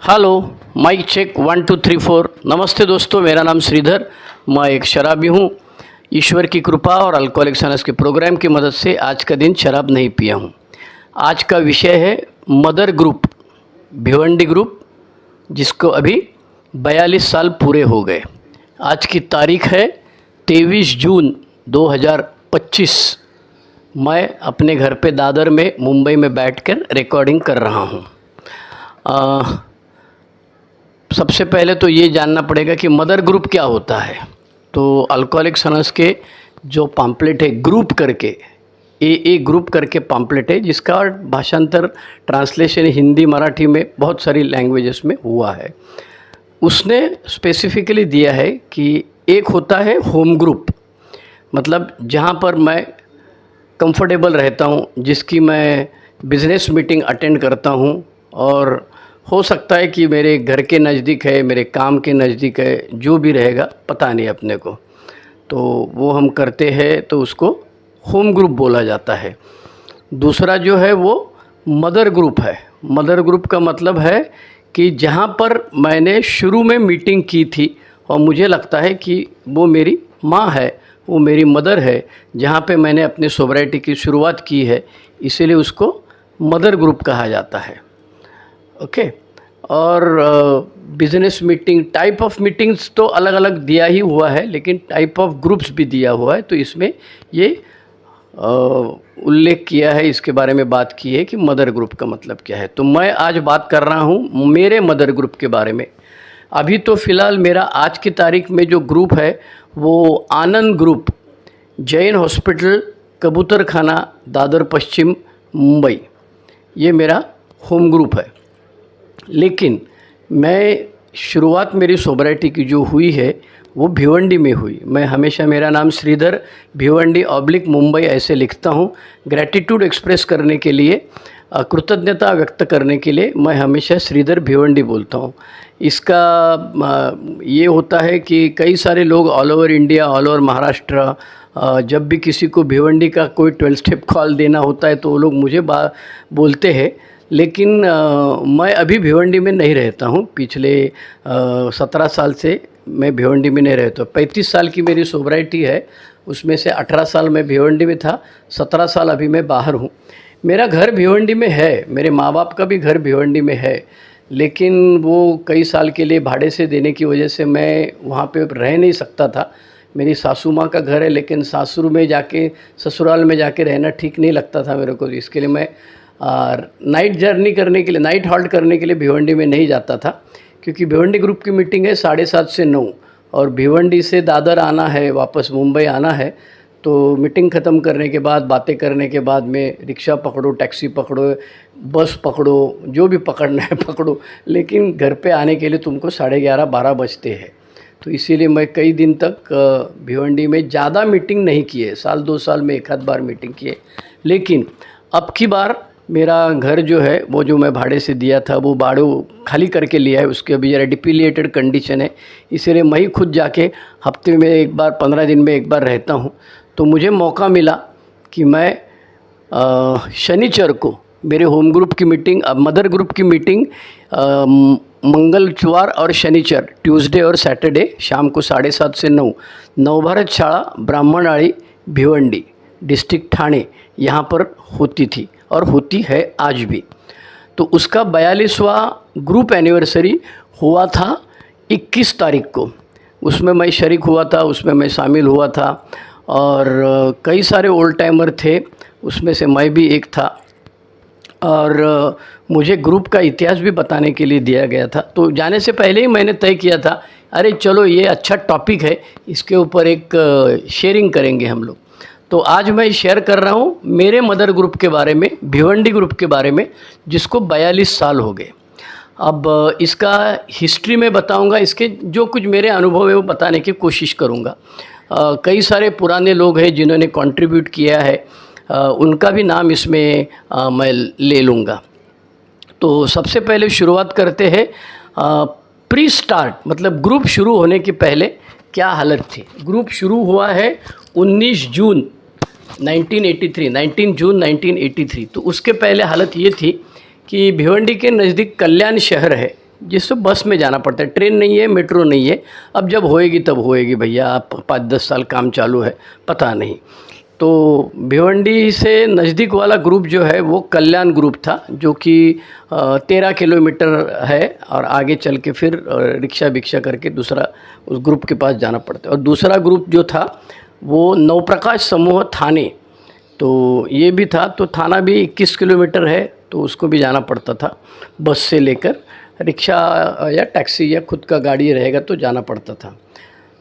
Hello, mic check 1 2 3 4। नमस्ते दोस्तों, मेरा नाम श्रीधर। मैं एक शराबी हूँ। ईश्वर की कृपा और अल्कोहलिक्स अनोनिमस के प्रोग्राम की मदद से आज का दिन शराब नहीं पिया हूँ। आज का विषय है मदर ग्रुप, भिवंडी ग्रुप, जिसको अभी 42 साल पूरे हो गए। आज की तारीख है 23 जून 2025। मैं अपने घर पे दादर में मुंबई में बैठकर रिकॉर्डिंग कर रहा हूँ। सबसे पहले तो ये जानना पड़ेगा कि मदर ग्रुप क्या होता है। तो अल्कोहलिक्स अनोनिमस के जो पम्पलेट है ग्रुप करके, ए ग्रुप करके पम्पलेट है, जिसका भाषांतर ट्रांसलेशन हिंदी मराठी में बहुत सारी लैंग्वेजेस में हुआ है। उसने स्पेसिफिकली दिया है कि एक होता है होम ग्रुप, मतलब जहाँ पर मैं कंफर्टेबल रहता हूँ, जिसकी मैं बिज़नेस मीटिंग अटेंड करता हूँ, और हो सकता है कि मेरे घर के नज़दीक है, मेरे काम के नज़दीक है, जो भी रहेगा पता नहीं अपने को, तो वो हम करते हैं, तो उसको होम ग्रुप बोला जाता है। दूसरा जो है वो मदर ग्रुप है। मदर ग्रुप का मतलब है कि जहाँ पर मैंने शुरू में मीटिंग की थी और मुझे लगता है कि वो मेरी माँ है, वो मेरी मदर है, जहाँ पे मैंने अपनी सोबराइटी की शुरुआत की है, इसीलिए उसको मदर ग्रुप कहा जाता है। ओके। और business meeting, type of meetings तो अलग अलग दिया ही हुआ है, लेकिन टाइप ऑफ ग्रुप्स भी दिया हुआ है, तो इसमें ये उल्लेख किया है, इसके बारे में बात की है कि मदर ग्रुप का मतलब क्या है। तो मैं आज बात कर रहा हूँ मेरे मदर ग्रुप के बारे में। अभी तो फ़िलहाल मेरा आज की तारीख में जो ग्रुप है वो आनंद ग्रुप, जैन हॉस्पिटल, कबूतर खाना, दादर पश्चिम, मुंबई, ये मेरा होम ग्रुप है। लेकिन मैं शुरुआत मेरी सोबराइटी की जो हुई है वो भिवंडी में हुई। मैं हमेशा मेरा नाम श्रीधर भिवंडी / मुंबई ऐसे लिखता हूँ। ग्रैटिट्यूड एक्सप्रेस करने के लिए, कृतज्ञता व्यक्त करने के लिए मैं हमेशा श्रीधर भिवंडी बोलता हूँ। इसका ये होता है कि कई सारे लोग all over India, all over Maharashtra, जब भी किसी को भिवंडी का कोई 12 स्टेप कॉल देना होता है तो वो लोग मुझे बोलते हैं। लेकिन मैं अभी भिवंडी में नहीं रहता हूँ। पिछले 17 साल से मैं भिवंडी में नहीं रहता। 35 साल की मेरी सोबराइटी है, उसमें से 18 साल मैं भिवंडी में था, 17 साल अभी मैं बाहर हूँ। मेरा घर भिवंडी में है, मेरे माँ बाप का भी घर भिवंडी में है, लेकिन वो कई साल के लिए भाड़े से देने की वजह से मैं वहाँ पे रह नहीं सकता था। मेरी सासू माँ का घर है, लेकिन सासुर में जाके, ससुराल में जाके रहना ठीक नहीं लगता था मेरे को। इसके लिए मैं नाइट जर्नी करने के लिए, नाइट हॉल्ट करने के लिए भिवंडी में नहीं जाता था, क्योंकि भिवंडी ग्रुप की मीटिंग है 7:30 से 9, और भिवंडी से दादर आना है, वापस मुंबई आना है। तो मीटिंग ख़त्म करने के बाद, बातें करने के बाद में रिक्शा पकड़ो, टैक्सी पकड़ो, बस पकड़ो, जो भी पकड़ना है पकड़ो, लेकिन घर पे आने के लिए तुमको 11:30 12 बजते हैं। तो इसीलिए मैं कई दिन तक भिवंडी में ज़्यादा मीटिंग नहीं किए, साल 2 साल में एक आध बार मीटिंग किए। लेकिन अब की बार मेरा घर जो है वो जो मैं भाड़े से दिया था वो भाड़े खाली करके लिया है, उसके अभी ज़रा डिपिलिएटेड कंडीशन है, इसीलिए मैं ही खुद जाके हफ्ते में एक बार, 15 दिन में एक बार रहता हूँ। तो मुझे मौका मिला कि मैं शनिचर को मेरे होम ग्रुप की मीटिंग, मदर ग्रुप की मीटिंग मंगलवार और शनिचर, ट्यूसडे और सैटरडे शाम को 7:30 से 9, नवभारत शाला ब्राह्मणआड़ी भिवंडी, डिस्ट्रिक्ट ठाणे, यहाँ पर होती थी और होती है आज भी। तो उसका 42वां ग्रुप एनिवर्सरी हुआ था 21 तारीख को। उसमें मैं शरीक हुआ था, उसमें मैं शामिल हुआ था, और कई सारे ओल्ड टाइमर थे, उसमें से मैं भी एक था। और मुझे ग्रुप का इतिहास भी बताने के लिए दिया गया था। तो जाने से पहले ही मैंने तय किया था, अरे चलो ये अच्छा टॉपिक है, इसके ऊपर एक शेयरिंग करेंगे हम लोग। तो आज मैं शेयर कर रहा हूँ मेरे मदर ग्रुप के बारे में, भिवंडी ग्रुप के बारे में, जिसको 42 साल हो गए। अब इसका हिस्ट्री में बताऊँगा, इसके जो कुछ मेरे अनुभव है वो बताने की कोशिश करूँगा। कई सारे पुराने लोग हैं जिन्होंने कंट्रीब्यूट किया है, उनका भी नाम इसमें मैं ले लूँगा। तो सबसे पहले शुरुआत करते हैं प्री स्टार्ट, मतलब ग्रुप शुरू होने के पहले क्या हालत थी। ग्रुप शुरू हुआ है 19 जून 1983, 19 जून 1983। तो उसके पहले हालत ये थी कि भिवंडी के नज़दीक कल्याण शहर है, जिससे बस में जाना पड़ता है, ट्रेन नहीं है, मेट्रो नहीं है। अब जब होएगी तब होएगी भैया, आप 5-10 साल काम चालू है, पता नहीं। तो भिवंडी से नज़दीक वाला ग्रुप जो है वो कल्याण ग्रुप था, जो कि 13 किलोमीटर है, और आगे चल के फिर रिक्शा भिक्षा करके दूसरा उस ग्रुप के पास जाना पड़ता है। और दूसरा ग्रुप जो था वो नवप्रकाश समूह थाने, तो ये भी था। तो थाना भी 21 किलोमीटर है, तो उसको भी जाना पड़ता था बस से लेकर। रिक्शा या टैक्सी या खुद का गाड़ी रहेगा तो जाना पड़ता था।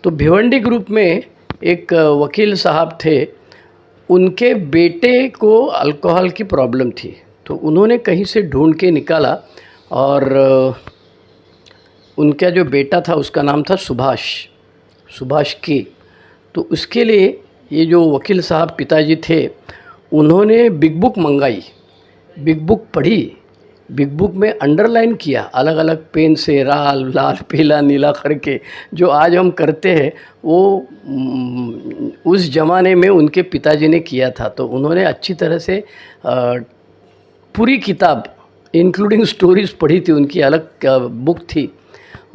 तो भिवंडी ग्रुप में एक वकील साहब थे, उनके बेटे को अल्कोहल की प्रॉब्लम थी, तो उन्होंने कहीं से ढूंढ के निकाला, और उनका जो बेटा था उसका नाम था सुभाष के। तो उसके लिए ये जो वकील साहब पिताजी थे, उन्होंने बिग बुक मंगाई, बिग बुक पढ़ी, बिग बुक में अंडरलाइन किया अलग अलग पेन से, लाल पीला नीला करके, जो आज हम करते हैं वो उस ज़माने में उनके पिताजी ने किया था। तो उन्होंने अच्छी तरह से पूरी किताब इंक्लूडिंग स्टोरीज़ पढ़ी थी, उनकी अलग बुक थी।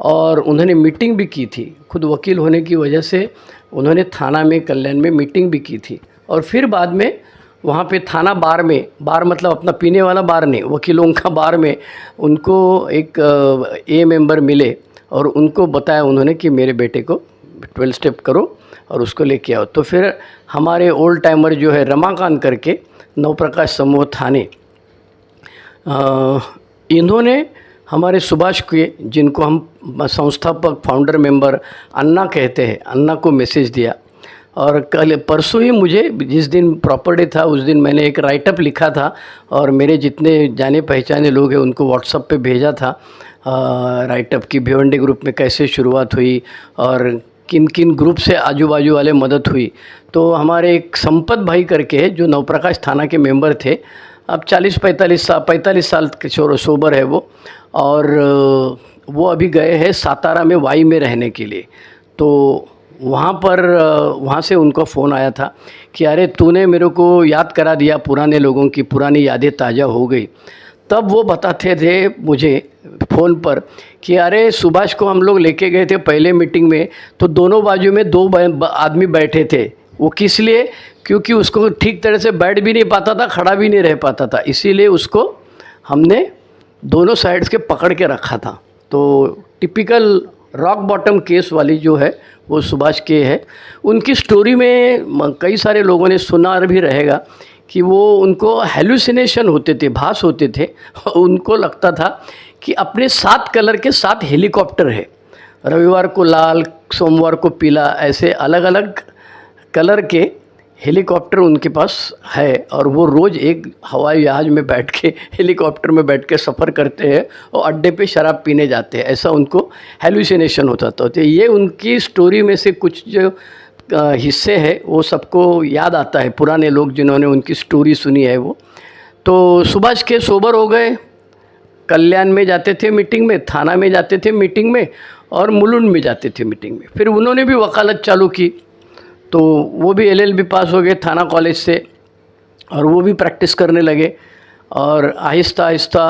और उन्होंने मीटिंग भी की थी, खुद वकील होने की वजह से उन्होंने थाना में कल्याण में मीटिंग भी की थी। और फिर बाद में वहाँ पे थाना बार में, बार मतलब अपना पीने वाला बार नहीं, वकीलों का बार में उनको एक ए मेंबर मिले, और उनको बताया उन्होंने कि मेरे बेटे को 12 स्टेप करो और उसको लेके आओ। तो फिर हमारे ओल्ड टाइमर जो है रमाकांत करके, नवप्रकाश समूह थाने, इन्होंने हमारे सुभाष के, जिनको हम संस्थापक फाउंडर मेंबर अन्ना कहते हैं, अन्ना को मैसेज दिया। और कल परसों ही मुझे, जिस दिन प्रॉपर डे था उस दिन मैंने एक राइटअप लिखा था, और मेरे जितने जाने पहचाने लोग हैं उनको व्हाट्सएप पे भेजा था राइटअप की भिवंडी ग्रुप में कैसे शुरुआत हुई और किन किन ग्रुप से आजू बाजू वाले मदद हुई। तो हमारे एक संपत भाई करके जो नवप्रकाश थाना के मेंबर थे, अब 45 साल के सोबर है वो, और वो अभी गए हैं सातारा में वाई में रहने के लिए। तो वहाँ से उनको फ़ोन आया था कि अरे तूने मेरे को याद करा दिया, पुराने लोगों की पुरानी यादें ताज़ा हो गई। तब वो बताते थे मुझे फ़ोन पर कि अरे सुभाष को हम लोग लेके गए थे पहले मीटिंग में, तो दोनों बाजू में 2 आदमी बैठे थे। वो किस लिए? क्योंकि उसको ठीक तरह से बैठ भी नहीं पाता था, खड़ा भी नहीं रह पाता था, इसीलिए उसको हमने दोनों साइड्स के पकड़ के रखा था। तो टिपिकल रॉक बॉटम केस वाली जो है वो सुभाष के है। उनकी स्टोरी में कई सारे लोगों ने सुना भी रहेगा कि वो उनको हेलुसिनेशन होते थे, भास होते थे। उनको लगता था कि अपने 7 कलर के 7 हेलीकॉप्टर है, रविवार को लाल, सोमवार को पीला, ऐसे अलग अलग कलर के हेलीकॉप्टर उनके पास है, और वो रोज़ एक हवाई जहाज़ में बैठ के, हेलीकॉप्टर में बैठ के सफ़र करते हैं और अड्डे पे शराब पीने जाते हैं, ऐसा उनको हेलुसिनेशन होता था। तो ये उनकी स्टोरी में से कुछ जो हिस्से हैं वो सबको याद आता है, पुराने लोग जिन्होंने उनकी स्टोरी सुनी है वो। तो सुभाष के सोबर हो गए, कल्याण में जाते थे मीटिंग में, थाना में जाते थे मीटिंग में, और मुलुंड में जाते थे मीटिंग में। फिर उन्होंने भी वकालत चालू की, तो वो भी LLB पास हो गए थाना कॉलेज से, और वो भी प्रैक्टिस करने लगे। और आहिस्ता आहिस्ता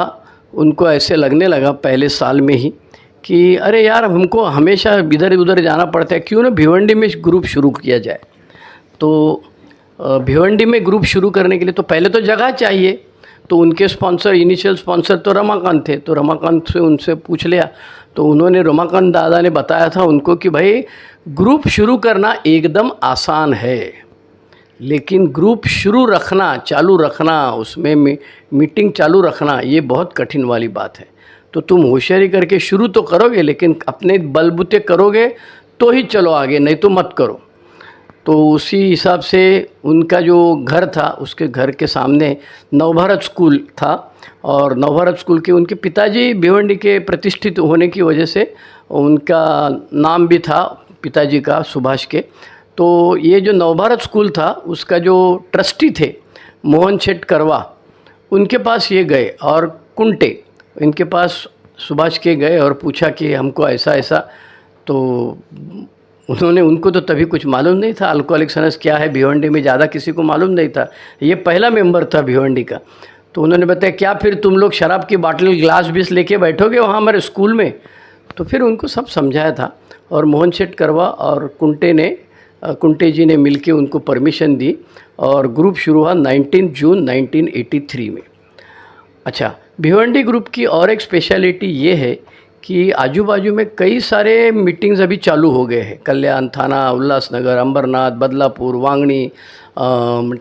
उनको ऐसे लगने लगा पहले साल में ही कि अरे यार हमको हमेशा इधर उधर जाना पड़ता है, क्यों ना भिवंडी में ग्रुप शुरू किया जाए। तो भिवंडी में ग्रुप शुरू करने के लिए तो पहले तो जगह चाहिए। तो उनके स्पॉन्सर, इनिशियल स्पॉन्सर तो रमाकांत थे, तो रमाकांत से उनसे पूछ लिया। तो उन्होंने, रमाकांत दादा ने बताया था उनको कि भाई ग्रुप शुरू करना एकदम आसान है, लेकिन ग्रुप शुरू रखना, चालू रखना, उसमें मीटिंग चालू रखना, ये बहुत कठिन वाली बात है। तो तुम होशियारी करके शुरू तो करोगे, लेकिन अपने बलबूते करोगे तो ही चलो आगे, नहीं तो मत करो। तो उसी हिसाब से उनका जो घर था, उसके घर के सामने नवभारत स्कूल था, और नवभारत स्कूल के उनके पिताजी भिवंडी के प्रतिष्ठित होने की वजह से उनका नाम भी था पिताजी का, सुभाष के। तो ये जो नवभारत स्कूल था उसका जो ट्रस्टी थे मोहन शेठ करवा, उनके पास ये गए, और कुंटे इनके पास सुभाष के गए और पूछा कि हमको ऐसा ऐसा। तो उन्होंने, उनको तो तभी कुछ मालूम नहीं था अल्कोहलिक अनोनिमस क्या है, भिवंडी में ज़्यादा किसी को मालूम नहीं था, ये पहला मेंबर था भिवंडी का। तो उन्होंने बताया क्या फिर तुम लोग शराब की बाटल गिलास भी लेके बैठोगे वहाँ हमारे स्कूल में? तो फिर उनको सब समझाया था और मोहन शेठ करवा और कुंटे जी ने मिलके उनको परमिशन दी और ग्रुप शुरू हुआ 19 जून 1983 में। अच्छा, भिवंडी ग्रुप की और एक स्पेशलिटी ये है कि आजू बाजू में कई सारे मीटिंग्स अभी चालू हो गए हैं। कल्याण थाना, उल्लासनगर, अंबरनाथ, बदलापुर, वांगणी,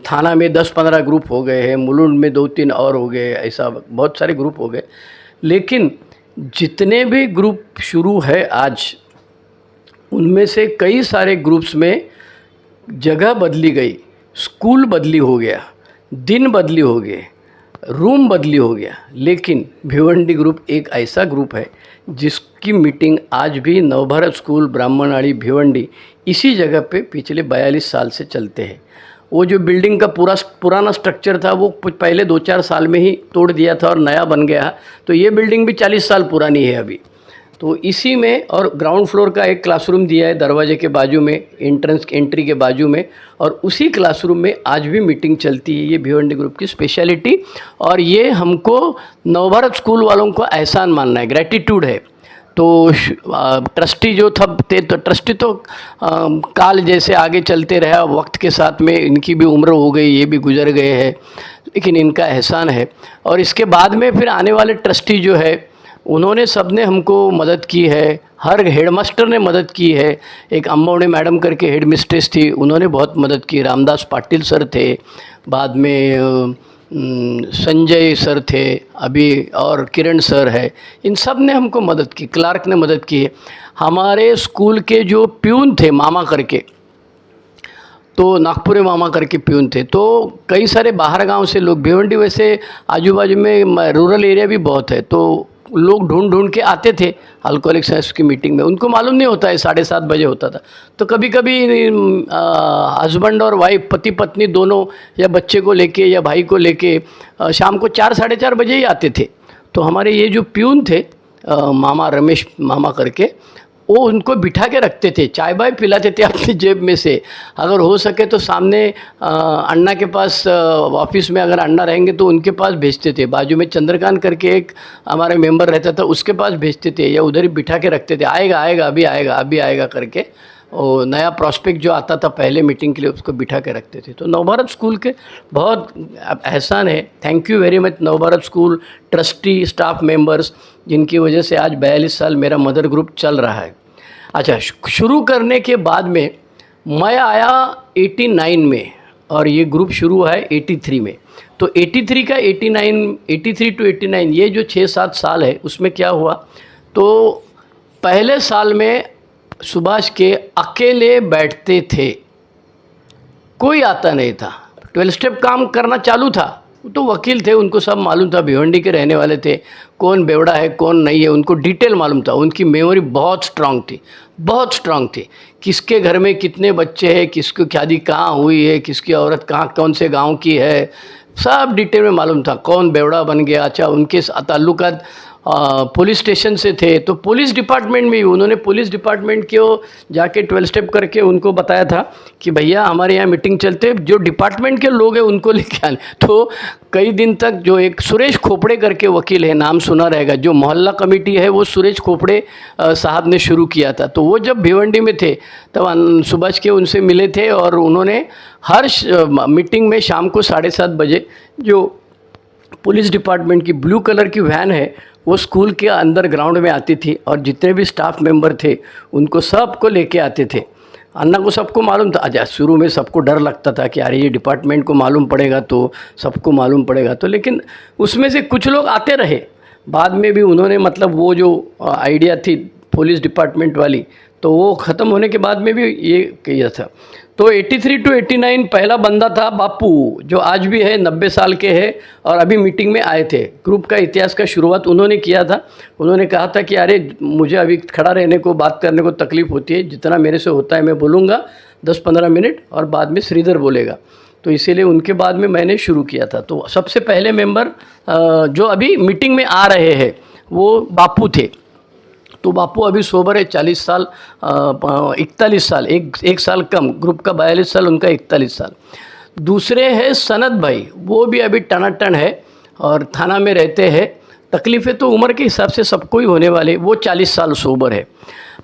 थाना में 10-15 ग्रुप हो गए हैं, मुलुंड में 2-3 और हो गए, ऐसा बहुत सारे ग्रुप हो गए। लेकिन जितने भी ग्रुप शुरू है आज, उनमें से कई सारे ग्रुप्स में जगह बदली गई, स्कूल बदली हो गया, दिन बदली हो गए, रूम बदली हो गया, लेकिन भिवंडी ग्रुप एक ऐसा ग्रुप है जिसकी मीटिंग आज भी नवभारत स्कूल ब्राह्मणवाड़ी भिवंडी इसी जगह पे पिछले 42 साल से चलते हैं। वो जो बिल्डिंग का पुराना स्ट्रक्चर था वो पहले 2-4 साल में ही तोड़ दिया था और नया बन गया, तो ये बिल्डिंग भी 40 साल पुरानी है अभी। तो इसी में और ग्राउंड फ्लोर का एक क्लासरूम दिया है दरवाजे के बाजू में, एंट्री के बाजू में, और उसी क्लासरूम में आज भी मीटिंग चलती है। ये भिवंडी ग्रुप की स्पेशलिटी, और ये हमको नवभारत स्कूल वालों को एहसान मानना है, ग्रेटिट्यूड है। तो ट्रस्टी जो थे, तो ट्रस्टी तो काल जैसे आगे चलते रहा, वक्त के साथ में इनकी भी उम्र हो गई, ये भी गुजर गए हैं, लेकिन इनका एहसान है। और इसके बाद में फिर आने वाले ट्रस्टी जो है उन्होंने सबने हमको मदद की है, हर हेडमास्टर ने मदद की है। एक अम्बोड़े मैडम करके हेड मिस्ट्रेस थी, उन्होंने बहुत मदद की। रामदास पाटिल सर थे, बाद में संजय सर थे अभी, और किरण सर है, इन सब ने हमको मदद की। क्लार्क ने मदद की है। हमारे स्कूल के जो प्यून थे मामा करके, तो नागपुरे मामा करके प्यून थे, तो कई सारे बाहर गांव से लोग, भिवंडी वैसे आजू बाजू में रूरल एरिया भी बहुत है, तो लोग ढूंढ के आते थे अल्कोहलिक साइंस की मीटिंग में। उनको मालूम नहीं होता है 7:30 बजे होता था, तो कभी कभी हस्बैंड और वाइफ, पति पत्नी दोनों, या बच्चे को लेके या भाई को लेके शाम को 4-4:30 बजे ही आते थे। तो हमारे ये जो प्यून थे मामा, रमेश मामा करके, वो उनको बिठा के रखते थे, चाय बाय पिलाते थे अपनी जेब में से। अगर हो सके तो सामने अन्ना के पास, ऑफिस में अगर अन्ना रहेंगे तो उनके पास भेजते थे। बाजू में चंद्रकांत करके एक हमारे मेंबर रहता था, उसके पास भेजते थे, या उधर ही बिठा के रखते थे, आएगा आएगा अभी आएगा अभी आएगा करके। और नया प्रॉस्पेक्ट जो आता था पहले मीटिंग के लिए, उसको बिठा के रखते थे। तो नवभारत स्कूल के बहुत एहसान है। Thank you very much Navbharat school trustee, staff members, जिनकी वजह से आज 42 साल मेरा मदर ग्रुप चल रहा है। अच्छा, शुरू करने के बाद में मैं आया 89 में और ये ग्रुप शुरू हुआ है 83 में। तो 83 का 83 टू 89, ये जो 6-7 साल है, उसमें क्या हुआ, तो पहले साल में सुभाष के अकेले बैठते थे, कोई आता नहीं था। 12 स्टेप काम करना चालू था, तो वकील थे, उनको सब मालूम था, भिवंडी के रहने वाले थे, कौन बेवड़ा है कौन नहीं है, उनको डिटेल मालूम था। उनकी मेमोरी बहुत स्ट्रांग थी, बहुत स्ट्रांग थी। किसके घर में कितने बच्चे हैं, किसकी शादी कहाँ हुई है, किसकी औरत कहाँ कौन से गांव की है, सब डिटेल में मालूम था, कौन बेवड़ा बन गया। अच्छा, उनके ताल्लुकात पुलिस स्टेशन से थे, तो पुलिस डिपार्टमेंट में भी उन्होंने पुलिस डिपार्टमेंट को जाके 12 स्टेप करके उनको बताया था कि भैया हमारे यहाँ मीटिंग चलते, जो डिपार्टमेंट के लोग हैं उनको लेके आने। तो कई दिन तक जो एक सुरेश खोपड़े करके वकील है, नाम सुना रहेगा, जो मोहल्ला कमेटी है वो सुरेश खोपड़े साहब ने शुरू किया था। तो वो जब भिवंडी में थे तब सुभाष के उनसे मिले थे, और उन्होंने हर मीटिंग में शाम को 7:30 बजे जो पुलिस डिपार्टमेंट की ब्लू कलर की वैन है वो स्कूल के अंदर ग्राउंड में आती थी, और जितने भी स्टाफ मेंबर थे उनको सबको लेके आते थे। अन्ना को सबको मालूम था। अच्छा, शुरू में सबको डर लगता था कि अरे ये डिपार्टमेंट को मालूम पड़ेगा तो सबको मालूम पड़ेगा, तो लेकिन उसमें से कुछ लोग आते रहे। बाद में भी उन्होंने मतलब वो जो आइडिया थी पुलिस डिपार्टमेंट वाली, तो वो ख़त्म होने के बाद में भी ये किया था। तो 83 टू 89 पहला बंदा था बापू, जो आज भी है, 90 साल के हैं, और अभी मीटिंग में आए थे। ग्रुप का इतिहास का शुरुआत उन्होंने किया था। उन्होंने कहा था कि अरे मुझे अभी खड़ा रहने को, बात करने को तकलीफ़ होती है, जितना मेरे से होता है मैं बोलूँगा 10-15 मिनट, और बाद में श्रीधर बोलेगा। तो इसीलिए उनके बाद में मैंने शुरू किया था। तो सबसे पहले मेंबर जो अभी मीटिंग में आ रहे हैं वो बापू थे। तो बापू अभी सोबर है, 40 साल 41 साल, एक साल कम, ग्रुप का 42 साल, उनका 41 साल। दूसरे है सनत भाई, वो भी अभी टनाटन है, और थाना में रहते हैं। तकलीफ़ें तो उम्र के हिसाब से सबको ही होने वाले। वो 40 साल सोबर है।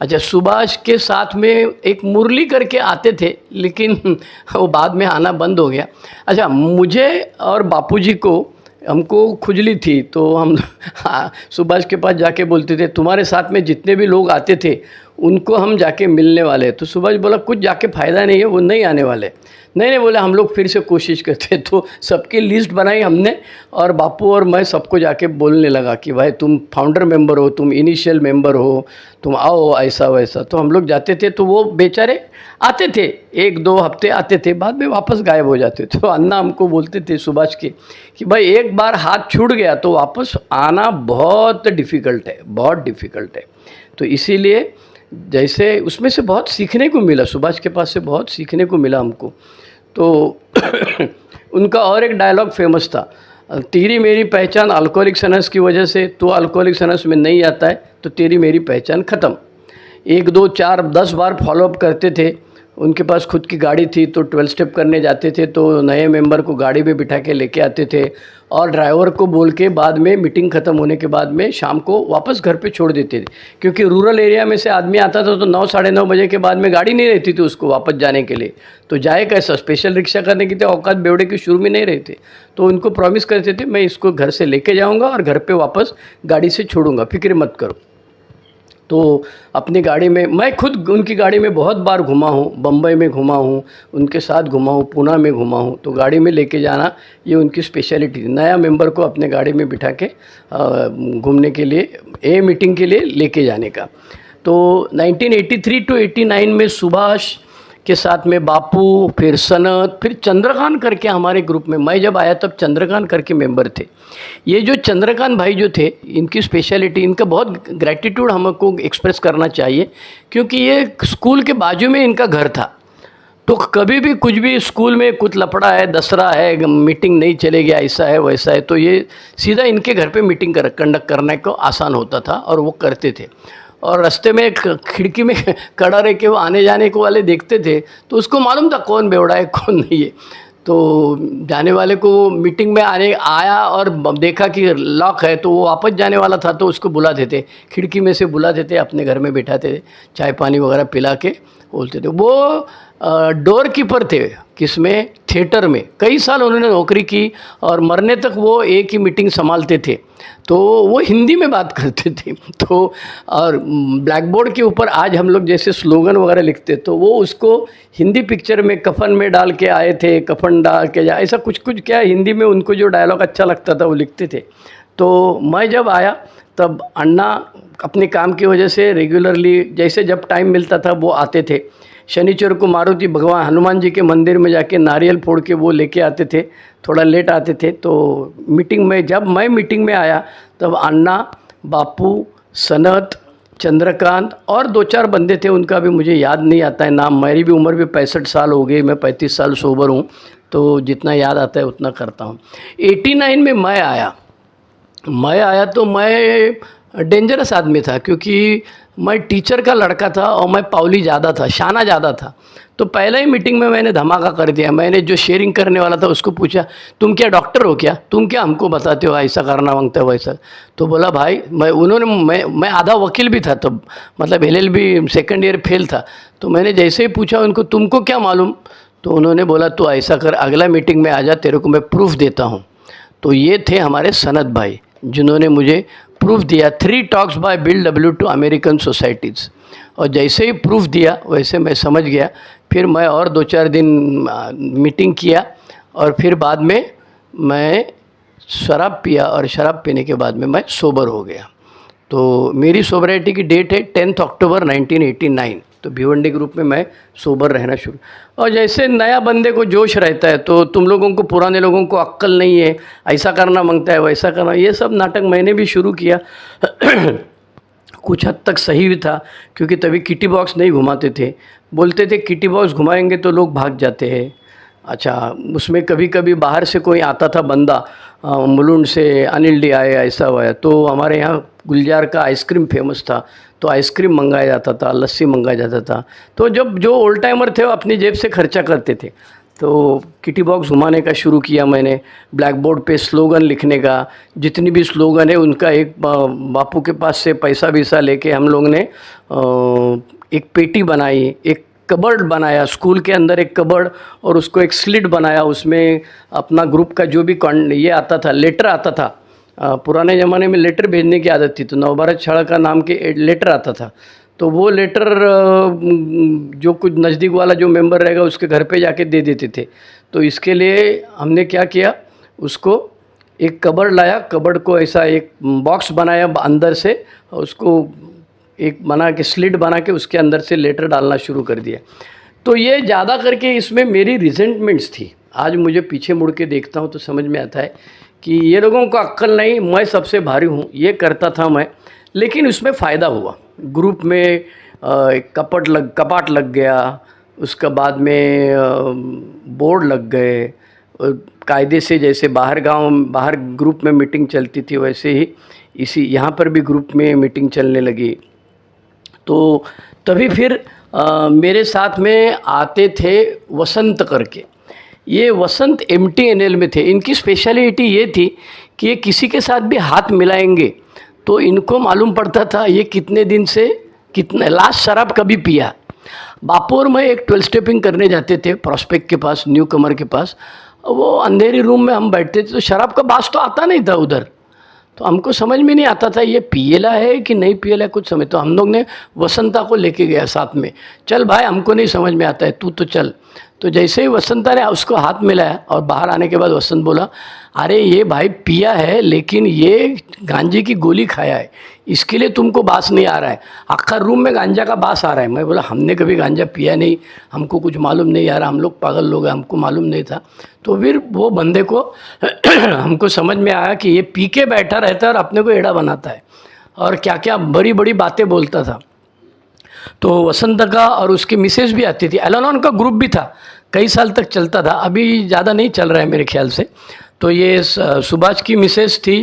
अच्छा, सुभाष के साथ में एक मुरली करके आते थे, लेकिन वो बाद में आना बंद हो गया। अच्छा, मुझे और बापूजी को, हमको खुजली थी तो हम हाँ, सुभाष के पास जाके बोलते थे तुम्हारे साथ में जितने भी लोग आते थे उनको हम जाके मिलने वाले। तो सुभाष बोला कुछ जाके फ़ायदा नहीं है, वो नहीं आने वाले। नहीं बोले हम लोग फिर से कोशिश करते। तो सबकी लिस्ट बनाई हमने, और बापू और मैं सबको जाके बोलने लगा कि भाई तुम फाउंडर मेंबर हो, तुम इनिशियल मेंबर हो, तुम आओ, ऐसा वैसा। तो हम लोग जाते थे तो वो बेचारे आते थे, 1-2 हफ्ते आते थे, बाद में वापस गायब हो जाते। तो अन्ना हमको बोलते थे सुभाष के कि भाई एक बार हाथ छूट गया तो वापस आना बहुत डिफ़िकल्ट है, बहुत डिफ़िकल्ट है। तो इसीलिए जैसे उसमें से बहुत सीखने को मिला, सुभाष के पास से बहुत सीखने को मिला हमको। तो उनका और एक डायलॉग फेमस था, तेरी मेरी पहचान अल्कोहलिक्स अनस की वजह से, तो अल्कोहलिक्स अनस में नहीं आता है तो तेरी मेरी पहचान ख़त्म। 1, 2, 4, 10 बार फॉलोअप करते थे। उनके पास खुद की गाड़ी थी तो 12 स्टेप करने जाते थे तो नए मेंबर को गाड़ी में बिठा के लेके आते थे, और ड्राइवर को बोल के बाद में मीटिंग ख़त्म होने के बाद में शाम को वापस घर पे छोड़ देते थे। क्योंकि रूरल एरिया में से आदमी आता था तो 9, साढ़े 9 बजे के बाद में गाड़ी नहीं रहती थी उसको वापस जाने के लिए। तो जाए कैसा, स्पेशल रिक्शा करने की तो औकात बेवड़े के शुरू में नहीं रहते। तो उनको प्रॉमिस करते थे मैं इसको घर से लेके जाऊँगा और घर पर वापस गाड़ी से छोड़ूँगा, फिक्र मत करो। तो अपनी गाड़ी में, मैं खुद उनकी गाड़ी में बहुत बार घुमा हूँ, बम्बई में घुमा हूँ, उनके साथ घुमा हूँ, पूना में घुमा हूँ। तो गाड़ी में लेके जाना ये उनकी स्पेशलिटी थी, नया मेंबर को अपने गाड़ी में बिठा के घूमने के लिए, मीटिंग के लिए लेके जाने का। तो 1983 to 89 में सुभाष के साथ में बापू, फिर सनत, फिर चंद्रकांत करके हमारे ग्रुप में, मैं जब आया तब चंद्रकांत करके मेंबर थे। ये जो चंद्रकांत भाई जो थे, इनकी स्पेशलिटी, इनका बहुत ग्रैटिट्यूड हमको एक्सप्रेस करना चाहिए, क्योंकि ये स्कूल के बाजू में इनका घर था। तो कभी भी कुछ भी स्कूल में कुछ लफड़ा है, दसरा है, मीटिंग नहीं चलेगी, ऐसा है वैसा है, तो ये सीधा इनके घर पे मीटिंग कंडक्ट करने को आसान होता था और वो करते थे। और रास्ते में खिड़की में खड़ा रह के वो आने जाने को वाले देखते थे तो उसको मालूम था कौन बेवड़ा है कौन नहीं है। तो जाने वाले को मीटिंग में आया और देखा कि लॉक है तो वो वापस जाने वाला था तो उसको बुला देते, खिड़की में से बुला देते, अपने घर में बिठाते थे, चाय पानी वगैरह पिला के बोलते थे। वो डोर कीपर थे, किसमें, थिएटर में कई साल उन्होंने नौकरी की और मरने तक वो एक ही मीटिंग संभालते थे। तो वो हिंदी में बात करते थे। तो और ब्लैक बोर्ड के ऊपर आज हम लोग जैसे स्लोगन वगैरह लिखते तो वो उसको हिंदी पिक्चर में कफन में डाल के आए थे, कफन डाल के जा, ऐसा कुछ क्या हिंदी में उनको जो डायलॉग अच्छा लगता था वो लिखते थे। तो मैं जब आया तब अन्ना अपने काम की वजह से रेगुलरली जैसे जब टाइम मिलता था वो आते थे। शनिचर को मारुति भगवान हनुमान जी के मंदिर में जाके नारियल फोड़ के वो लेके आते थे, थोड़ा लेट आते थे। तो मीटिंग में, जब मैं मीटिंग में आया तब अन्ना, बापू, सनत, चंद्रकांत और 2-4 बंदे थे, उनका भी मुझे याद नहीं आता है नाम। मेरी भी उम्र भी 65 साल हो गई, मैं 35 साल सोबर हूँ, तो जितना याद आता है उतना करता हूँ। 89 में मैं आया तो मैं डेंजरस आदमी था, क्योंकि मैं टीचर का लड़का था और मैं पावली ज़्यादा था, शाना ज़्यादा था। तो पहले ही मीटिंग में मैंने धमाका कर दिया। मैंने जो शेयरिंग करने वाला था उसको पूछा, तुम क्या डॉक्टर हो क्या, तुम क्या हमको बताते हो ऐसा करना मांगता है वैसा। तो बोला भाई मैं आधा वकील भी था तब, मतलब LLB सेकंड ईयर फेल था। तो मैंने जैसे ही पूछा उनको तुमको क्या मालूम, तो उन्होंने बोला तो ऐसा कर, अगला मीटिंग में आ जा, तेरे को मैं प्रूफ देता हूँ। तो ये थे हमारे सनत भाई जिन्होंने मुझे प्रूफ दिया, 3 talks bye bill W two American societies. और जैसे ही प्रूफ दिया वैसे मैं समझ गया। फिर मैं और 2-4 दिन मीटिंग किया और फिर बाद में मैं शराब पिया और शराब पीने के बाद में मैं सोबर हो गया। तो मेरी सोबरिटी की डेट है 10 अक्टूबर 1989। तो भिवंडी ग्रुप में मैं सोबर रहना शुरू। और जैसे नया बंदे को जोश रहता है तो तुम लोगों को, पुराने लोगों को अक्ल नहीं है, ऐसा करना मांगता है वैसा करना, ये सब नाटक मैंने भी शुरू किया। कुछ हद तक सही भी था, क्योंकि तभी किटी बॉक्स नहीं घुमाते थे, बोलते थे किटी बॉक्स घुमाएंगे तो लोग भाग जाते हैं। अच्छा, उसमें कभी कभी बाहर से कोई आता था बंदा, मुलुंड से अनिल डी आए, ऐसा हुआ है। तो हमारे यहाँ गुलजार का आइसक्रीम फेमस था, तो आइसक्रीम मंगाया जाता था, लस्सी मंगाया जाता था। तो जब जो ओल्ड टाइमर थे वो अपनी जेब से खर्चा करते थे। तो किटी बॉक्स घुमाने का शुरू किया मैंने, ब्लैक बोर्ड पे स्लोगन लिखने का, जितनी भी स्लोगन है उनका एक बापू के पास से पैसा वैसा लेके हम लोग ने एक पेटी बनाई, एक कबर्ड बनाया, स्कूल के अंदर एक कबर्ड और उसको एक स्लिट बनाया, उसमें अपना ग्रुप का जो भी ये आता था, लेटर आता था। पुराने ज़माने में लेटर भेजने की आदत थी, तो नवभारत शाला का नाम के लेटर आता था, तो वो लेटर जो कुछ नज़दीक वाला जो मेंबर रहेगा उसके घर पे जाके दे देते थे। तो इसके लिए हमने क्या किया, उसको एक कबर्ड लाया, कबर्ड को ऐसा एक बॉक्स बनाया अंदर से, उसको एक बना के स्लिट बना के उसके अंदर से लेटर डालना शुरू कर दिया। तो ये ज़्यादा करके इसमें मेरी रिजेंटमेंट्स थी। आज मुझे पीछे मुड़ के देखता हूँ तो समझ में आता है कि ये लोगों को अक्ल नहीं, मैं सबसे भारी हूँ, ये करता था मैं। लेकिन उसमें फ़ायदा हुआ, ग्रुप में एक कपाट लग गया, उसके बाद में बोर्ड लग गए, कायदे से जैसे बाहर ग्रुप में मीटिंग चलती थी वैसे ही इसी यहाँ पर भी ग्रुप में मीटिंग चलने लगी। तो तभी फिर मेरे साथ में आते थे वसंत करके, ये वसंत MTNL में थे। इनकी स्पेशलिटी ये थी कि ये किसी के साथ भी हाथ मिलाएंगे तो इनको मालूम पड़ता था ये कितने दिन से कितने लास्ट शराब कभी पिया। बापू और मैं एक 12 स्टेपिंग करने जाते थे प्रॉस्पेक्ट के पास, न्यू कमर के पास। वो अंधेरी रूम में हम बैठते थे तो शराब का बास तो आता नहीं था उधर, तो हमको समझ में नहीं आता था ये पियला है कि नहीं पियला है कुछ समझ। तो हम लोग ने वसंता को लेके गया साथ में, चल भाई हमको नहीं समझ में आता है, तू तो चल। तो जैसे ही वसंता ने उसको हाथ मिलाया और बाहर आने के बाद वसंत बोला, अरे ये भाई पिया है लेकिन ये गांजे की गोली खाया है, इसके लिए तुमको बास नहीं आ रहा है, आखिर रूम में गांजा का बास आ रहा है। मैं बोला हमने कभी गांजा पिया नहीं, हमको कुछ मालूम नहीं यार, हम लोग पागल लोग हैं, हमको मालूम नहीं था। तो फिर वो बंदे को हमको समझ में आया कि ये पी के बैठा रहता है और अपने को एड़ा बनाता है और क्या क्या बड़ी बड़ी बातें बोलता था। तो वसंत का और उसकी मिसेज भी आती थी, एलानॉन का ग्रुप भी था, कई साल तक चलता था, अभी ज़्यादा नहीं चल रहा है मेरे ख्याल से। तो ये सुभाष की मिसेज थी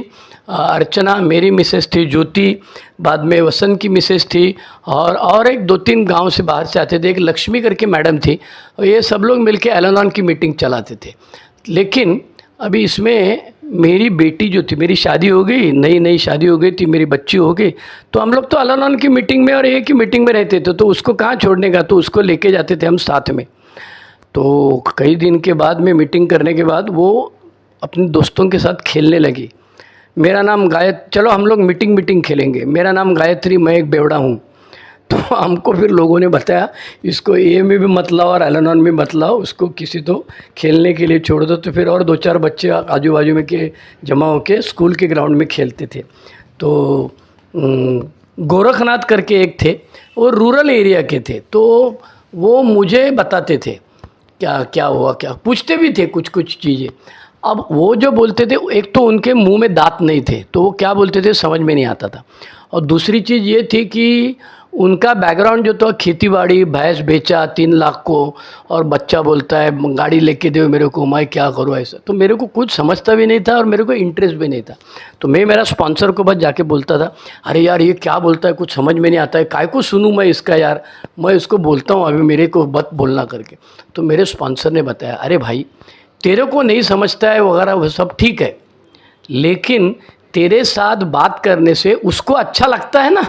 अर्चना, मेरी मिसेज थी ज्योति, बाद में वसंत की मिसेज थी और एक 2-3 गांव से बाहर से आते थे, एक लक्ष्मी करके मैडम थी, और ये सब लोग मिलके एलानॉन की मीटिंग चलाते थे। लेकिन अभी इसमें मेरी बेटी जो थी, मेरी शादी हो गई, नई शादी हो गई थी, मेरी बच्ची हो गई, तो हम लोग तो अलानॉन की मीटिंग में और एक ही मीटिंग में रहते थे, तो उसको कहाँ छोड़ने का, तो उसको लेके जाते थे हम साथ में। तो कई दिन के बाद में मीटिंग करने के बाद वो अपने दोस्तों के साथ खेलने लगी। मेरा नाम चलो हम लोग मीटिंग खेलेंगे, मेरा नाम गायत्री, मैं एक बेवड़ा हूँ। तो हमको फिर लोगों ने बताया इसको ए में भी मत लाओ और एलानॉन में मत लाओ, उसको किसी तो खेलने के लिए छोड़ दो। तो फिर और 2-4 बच्चे आजू बाजू में के जमा होके स्कूल के ग्राउंड में खेलते थे। तो गोरखनाथ करके एक थे, वो रूरल एरिया के थे, तो वो मुझे बताते थे क्या क्या हुआ, क्या पूछते भी थे कुछ चीज़ें। अब वो जो बोलते थे, एक तो उनके मुंह में दांत नहीं थे, तो वो क्या बोलते थे समझ में नहीं आता था। और दूसरी चीज़ ये थी कि उनका बैकग्राउंड जो था खेतीबाड़ी, भैंस बेचा 3 लाख को, और बच्चा बोलता है गाड़ी लेके दो मेरे को, मैं क्या करूँ ऐसा। तो मेरे को कुछ समझता भी नहीं था और मेरे को इंटरेस्ट भी नहीं था। तो मैं मेरा स्पॉन्सर को बस जाके बोलता था, अरे यार ये क्या बोलता है, कुछ समझ में नहीं आता है, काय को सुनूँ मैं इसका यार, मैं उसको बोलता हूँ अभी मेरे को मत बोलना करके। तो मेरे स्पॉन्सर ने बताया, अरे भाई तेरे को नहीं समझता है वगैरह वो सब ठीक है, लेकिन तेरे साथ बात करने से उसको अच्छा लगता है ना,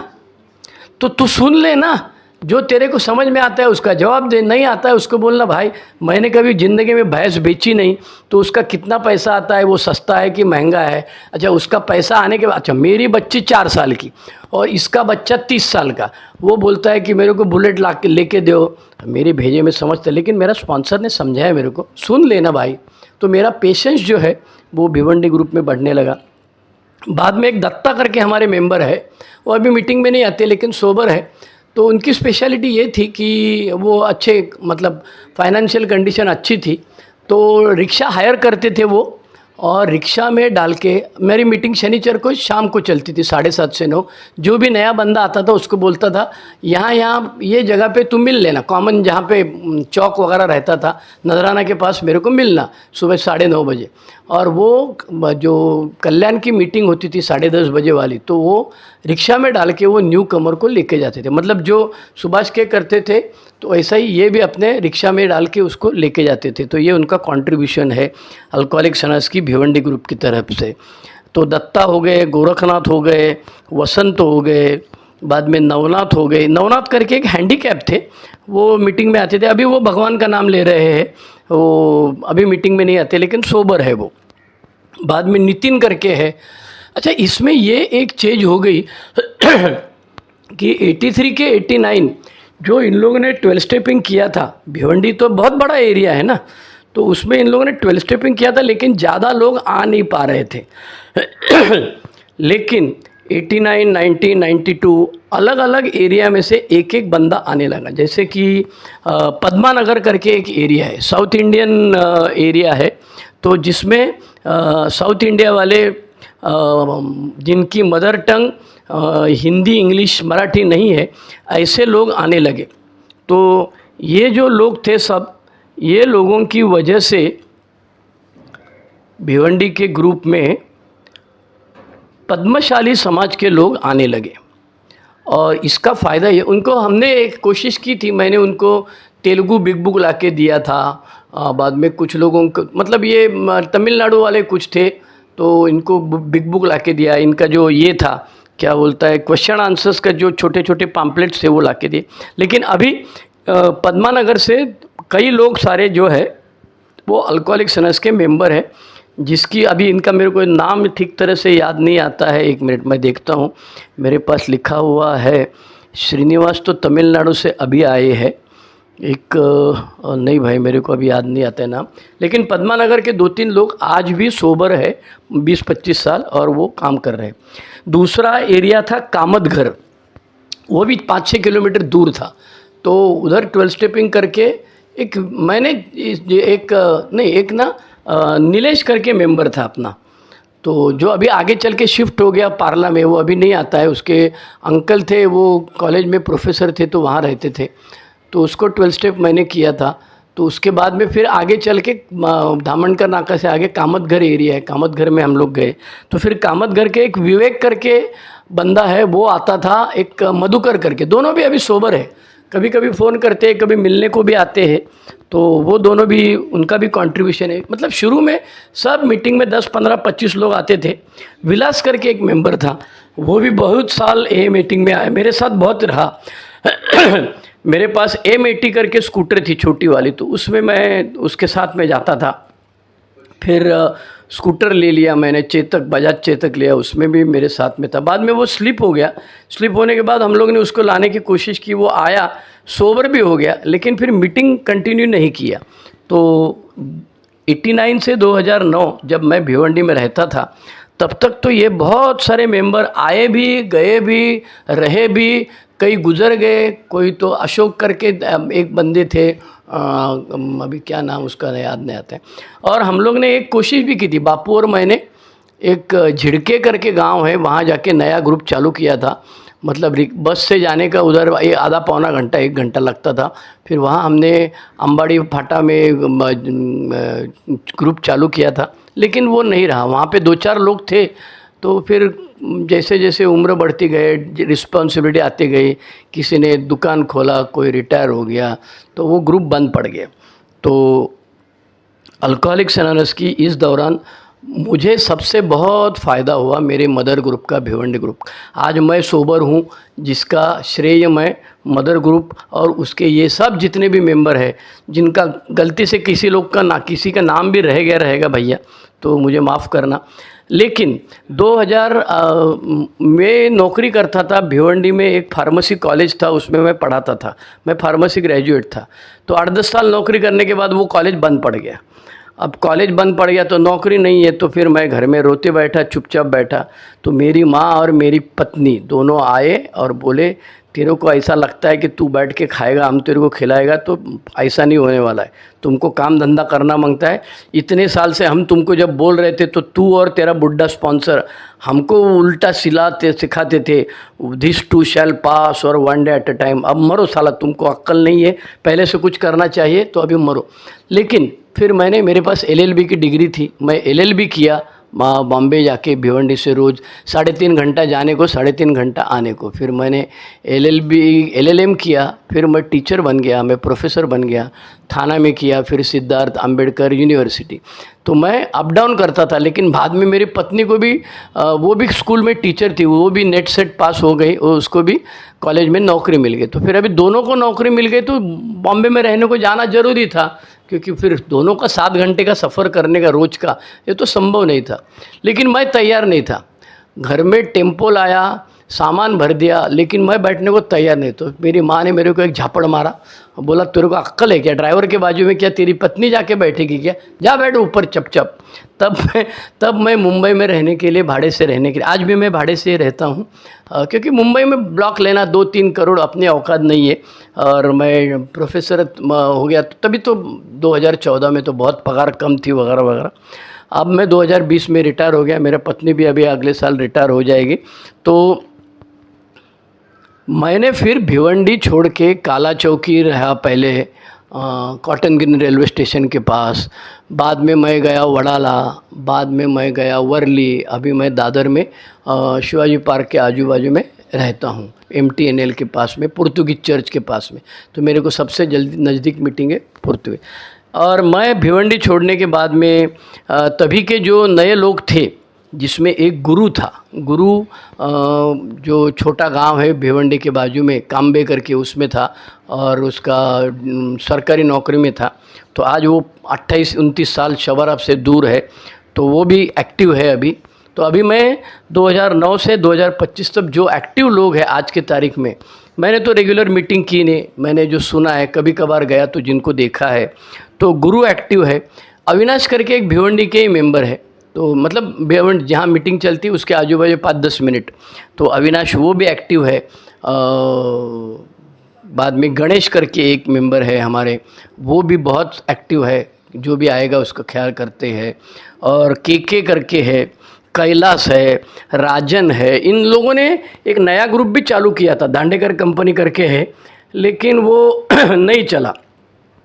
तो तू सुन ले ना, जो तेरे को समझ में आता है उसका जवाब दे, नहीं आता है उसको बोलना भाई मैंने कभी ज़िंदगी में भैंस बेची नहीं, तो उसका कितना पैसा आता है, वो सस्ता है कि महंगा है। अच्छा उसका पैसा आने के बाद, अच्छा मेरी बच्ची 4 साल की और इसका बच्चा 30 साल का, वो बोलता है कि मेरे को बुलेट ला के लेके दो, मेरे भेजे में समझते, लेकिन मेरा स्पॉन्सर ने समझाया मेरे को, सुन लेना भाई। तो मेरा पेशेंस जो है वो भिवंडी ग्रुप में बढ़ने लगा। बाद में एक दत्ता करके हमारे मेंबर है, वो अभी मीटिंग में नहीं आते लेकिन सोबर है। तो उनकी स्पेशलिटी ये थी कि वो अच्छे मतलब फाइनेंशियल कंडीशन अच्छी थी, तो रिक्शा हायर करते थे वो, और रिक्शा में डाल के मेरी मीटिंग शनिचर को शाम को चलती थी 7:30 से 9। जो भी नया बंदा आता था उसको बोलता था यहाँ ये जगह पे तुम मिल लेना, कॉमन जहाँ पे चौक वगैरह रहता था नजराना के पास मेरे को मिलना सुबह 9:30 बजे। और वो जो कल्याण की मीटिंग होती थी 10:30 बजे वाली, तो वो रिक्शा में डाल के वो न्यू कमर को लेके जाते थे। मतलब जो सुभाष के करते थे तो ऐसा ही ये भी अपने रिक्शा में डाल के उसको लेके जाते थे। तो ये उनका कंट्रीब्यूशन है अल्कोहलिक्स अनोनिमस की भिवंडी ग्रुप की तरफ से। तो दत्ता हो गए, गोरखनाथ हो गए, वसंत हो गए, बाद में नवनाथ हो गए। नवनाथ करके एक हैंडीकैप थे, वो मीटिंग में आते थे। अभी वो भगवान का नाम ले रहे हैं, वो अभी मीटिंग में नहीं आते लेकिन सोबर है वो। बाद में नितिन करके है। अच्छा, इसमें ये एक चेंज हो गई कि 83 के 89 जो इन लोगों ने 12 स्टेपिंग किया था, भिवंडी तो बहुत बड़ा एरिया है ना, तो उसमें इन लोगों ने 12 स्टेपिंग किया था लेकिन ज़्यादा लोग आ नहीं पा रहे थे। लेकिन 89, 90, 92 अलग अलग एरिया में से एक एक बंदा आने लगा। जैसे कि पद्मानगर करके एक एरिया है, साउथ इंडियन एरिया है, तो जिसमें साउथ इंडिया वाले जिनकी mother tongue Hindi, English, Marathi नहीं है, ऐसे लोग आने लगे। तो ये जो लोग थे सब, ये लोगों की वजह से भिवंडी के ग्रुप में पद्मशाली समाज के लोग आने लगे। और इसका फ़ायदा ये, उनको हमने एक कोशिश की थी, मैंने उनको तेलुगु बिग बुक ला के दिया था। बाद में कुछ लोगों को, मतलब ये तमिलनाडु वाले कुछ थे तो इनको बिग बुक ला के दिया। इनका जो ये था, क्या बोलता है, क्वेश्चन आंसर्स का जो छोटे छोटे पैम्पलेट्स थे वो ला के दिए। लेकिन अभी पद्मानगर से कई लोग सारे जो है वो अल्कोहलिक्स अनोनिमस के मेंबर है, जिसकी अभी इनका मेरे को नाम ठीक तरह से याद नहीं आता है। एक मिनट मैं देखता हूँ, मेरे पास लिखा हुआ है। श्रीनिवास तो तमिलनाडु से अभी आए हैं, एक नहीं भाई मेरे को अभी याद नहीं आता है नाम। लेकिन पद्मानगर के 2-3 लोग आज भी सोबर है, 20-25 साल, और वो काम कर रहे हैं। दूसरा एरिया था कामतघर, वो भी 5-6 किलोमीटर दूर था। तो उधर 12 स्टेपिंग करके एक मैंने एक ना नीलेश करके मेंबर था अपना, तो जो अभी आगे चल के शिफ्ट हो गया पार्ला में, वो अभी नहीं आता है। उसके अंकल थे, वो कॉलेज में प्रोफेसर थे तो वहाँ रहते थे, तो उसको 12 स्टेप मैंने किया था। तो उसके बाद में फिर आगे चल के धामनकर नाका से आगे कामतघर एरिया है, कामतघर में हम लोग गए। तो फिर कामतघर के एक विवेक करके बंदा है, वो आता था, एक मधुकर करके, दोनों भी अभी सोबर है, कभी कभी फ़ोन करते हैं, कभी मिलने को भी आते हैं। तो वो दोनों भी, उनका भी कंट्रीब्यूशन है। मतलब शुरू में सब मीटिंग में 10, 15, 25 लोग आते थे। विलास करके एक मेंबर था, वो भी बहुत साल ए मीटिंग में आया, मेरे साथ बहुत रहा। मेरे पास M80 करके स्कूटर थी छोटी वाली, तो उसमें मैं उसके साथ में जाता था। फिर स्कूटर ले लिया मैंने, चेतक, बजाज चेतक लिया, उसमें भी मेरे साथ में था। बाद में वो स्लिप हो गया। स्लिप होने के बाद हम लोग ने उसको लाने की कोशिश की, वो आया, सोबर भी हो गया, लेकिन फिर मीटिंग कंटिन्यू नहीं किया। तो 89 से 2009 जब मैं भिवंडी में रहता था, तब तक तो ये बहुत सारे मेंबर आए भी, गए भी, रहे भी, कई गुजर गए। कोई तो अशोक करके एक बंदे थे, अभी क्या नाम उसका याद नहीं आता है। और हम लोग ने एक कोशिश भी की थी, बापू और मैंने, एक झिड़के करके गांव है, वहाँ जाके नया ग्रुप चालू किया था। मतलब बस से जाने का उधर आधा पौना घंटा 1 घंटा लगता था। फिर वहाँ हमने अंबाड़ी फाटा में ग्रुप चालू किया था, लेकिन वो नहीं रहा। वहाँ पे 2-4 लोग थे, तो फिर जैसे जैसे उम्र बढ़ती गए, रिस्पॉन्सिबिलिटी आती गई, किसी ने दुकान खोला, कोई रिटायर हो गया, तो वो ग्रुप बंद पड़ गया। तो अल्कोहलिक्स अनोनिमस की इस दौरान मुझे सबसे बहुत फ़ायदा हुआ मेरे मदर ग्रुप का, भिवंडी ग्रुप। आज मैं सोबर हूँ, जिसका श्रेय मैं मदर ग्रुप और उसके ये सब जितने भी मेंबर हैं, जिनका गलती से किसी लोग का ना किसी का नाम भी रह गया रहेगा भैया, तो मुझे माफ़ करना। लेकिन 2000 में नौकरी करता था भिवंडी में, एक फार्मेसी कॉलेज था, उसमें मैं पढ़ाता था। मैं फार्मेसी ग्रेजुएट था। तो 8-10 साल नौकरी करने के बाद वो कॉलेज बंद पड़ गया। अब कॉलेज बंद पड़ गया तो नौकरी नहीं है, तो फिर मैं घर में रोते बैठा, चुपचाप बैठा। तो मेरी माँ और मेरी पत्नी दोनों आए और बोले, तेरे को ऐसा लगता है कि तू बैठ के खाएगा, हम तेरे को खिलाएगा, तो ऐसा नहीं होने वाला है। तुमको काम धंधा करना मांगता है। इतने साल से हम तुमको जब बोल रहे थे, तो तू और तेरा बुड्ढा स्पॉन्सर हमको उल्टा सिखाते थे, दिस टू शैल पास और 1 डे एट अ टाइम। अब मरो साला, तुमको अक्ल नहीं है, पहले से कुछ करना चाहिए, तो अभी मरो। लेकिन फिर मेरे पास LLB की डिग्री थी, मैं LLB किया, बॉम्बे जाके भिवंडी से रोज़ 3.5 घंटा जाने को 3.5 घंटा आने को। फिर मैंने LLM किया, फिर मैं टीचर बन गया, मैं प्रोफेसर बन गया, थाना में किया, फिर सिद्धार्थ अंबेडकर यूनिवर्सिटी। तो मैं अप डाउन करता था। लेकिन बाद में मेरी पत्नी को भी वो भी स्कूल में टीचर थी, वो भी नेट सेट पास हो गई और उसको भी कॉलेज में नौकरी मिल गई। तो फिर अभी दोनों को नौकरी मिल गई तो बॉम्बे में रहने को जाना ज़रूरी था, क्योंकि फिर दोनों का 7 घंटे का सफ़र करने का रोज़ का ये तो संभव नहीं था। लेकिन मैं तैयार नहीं था। घर में टेम्पो लाया, सामान भर दिया, लेकिन मैं बैठने को तैयार नहीं। तो मेरी माँ ने मेरे को एक झापड़ मारा, बोला तेरे को अक्ल है क्या, ड्राइवर के बाजू में क्या तेरी पत्नी जाके बैठेगी क्या, जा बैठ ऊपर चप। तब मैं मुंबई में रहने के लिए, भाड़े से रहने के लिए, आज भी मैं भाड़े से रहता हूँ, क्योंकि मुंबई में ब्लॉक लेना 2-3 करोड़ अपने औकात नहीं है। और मैं प्रोफेसर हो गया तभी तो 2014 में तो बहुत पगार कम थी वगैरह वगैरह। अब मैं 2020 में रिटायर हो गया, मेरा पत्नी भी अभी अगले साल रिटायर हो जाएगी। तो मैंने फिर भिवंडी छोड़ के काला चौकी रहा पहले, कॉटन ग्रीन रेलवे स्टेशन के पास, बाद में मैं गया वडाला, बाद में मैं गया वर्ली, अभी मैं दादर में शिवाजी पार्क के आजू बाजू में रहता हूँ, MTNL के पास में, पुर्तगीज चर्च के पास में। तो मेरे को सबसे जल्दी नज़दीक मीटिंग है पुर्तगीज। और मैं भिवंडी छोड़ने के बाद में तभी के जो नए लोग थे, जिसमें एक गुरु था, गुरु जो छोटा गांव है भिवंडी के बाजू में, काम्बे करके उसमें था, और उसका सरकारी नौकरी में था। तो आज वो 28-29 साल शबरब से दूर है, तो वो भी एक्टिव है अभी। तो अभी मैं 2009 से 2025 तक जो एक्टिव लोग हैं आज के तारीख में, मैंने तो रेगुलर मीटिंग की नहीं, मैंने जो सुना है, कभी कभार गया तो जिनको देखा है, तो गुरु एक्टिव है। अविनाश करके एक भिवंडी के ही मेंबर है, तो मतलब भिवंडी जहाँ मीटिंग चलती है उसके आजू बाजू 5-10 मिनट, तो अविनाश वो भी एक्टिव है। बाद में गणेश करके एक मेंबर है हमारे, वो भी बहुत एक्टिव है, जो भी आएगा उसका ख्याल करते हैं। और के करके है, कैलाश है, राजन है, इन लोगों ने एक नया ग्रुप भी चालू किया था, दांडेकर कंपनी करके है, लेकिन वो नहीं चला।